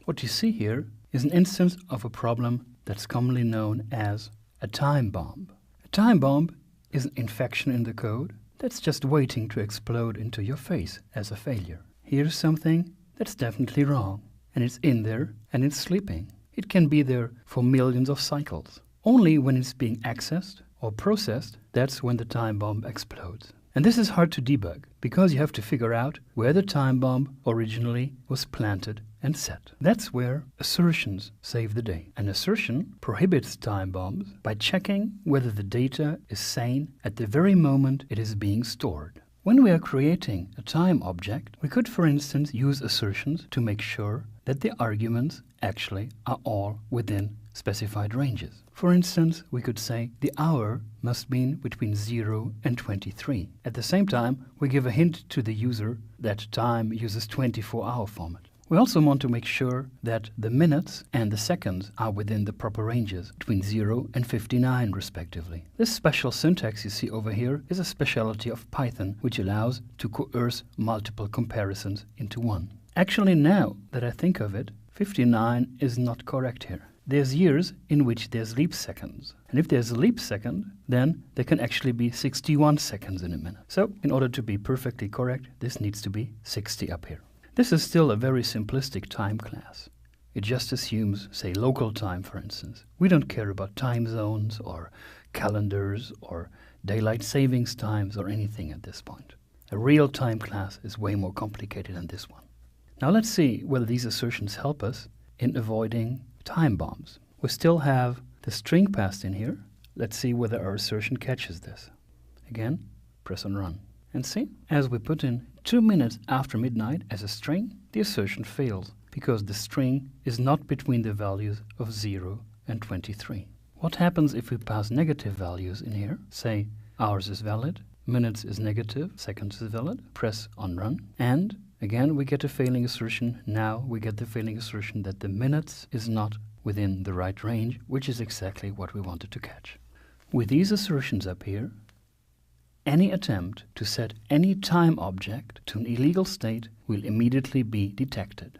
What you see here is an instance of a problem that's commonly known as a time bomb. A time bomb is an infection in the code that's just waiting to explode into your face as a failure. Here's something that's definitely wrong, and it's in there and it's sleeping. It can be there for millions of cycles. Only when it's being accessed or processed, that's when the time bomb explodes. And this is hard to debug because you have to figure out where the time bomb originally was planted and set. That's where assertions save the day. An assertion prohibits time bombs by checking whether the data is sane at the very moment it is being stored. When we are creating a time object, we could, for instance, use assertions to make sure that the arguments actually are all within specified ranges. For instance, we could say the hour must mean between 0 and 23. At the same time, we give a hint to the user that time uses 24-hour format. We also want to make sure that the minutes and the seconds are within the proper ranges, between 0 and 59 respectively. This special syntax you see over here is a specialty of Python, which allows to coerce multiple comparisons into one. Actually, now that I think of it, 59 is not correct here. There's years in which there's leap seconds. And if there's a leap second, then there can actually be 61 seconds in a minute. So in order to be perfectly correct, this needs to be 60 up here. This is still a very simplistic time class. It just assumes, say, local time, for instance. We don't care about time zones or calendars or daylight savings times or anything at this point. A real time class is way more complicated than this one. Now let's see whether these assertions help us in avoiding time bombs. We still have the string passed in here. Let's see whether our assertion catches this. Again, press on run. And see, as we put in 2 minutes after midnight as a string, the assertion fails because the string is not between the values of 0 and 23. What happens if we pass negative values in here? Say hours is valid, minutes is negative, seconds is valid, press on run, and again we get a failing assertion. Now we get the failing assertion that the minutes is not within the right range, which is exactly what we wanted to catch. With these assertions up here, any attempt to set any time object to an illegal state will immediately be detected.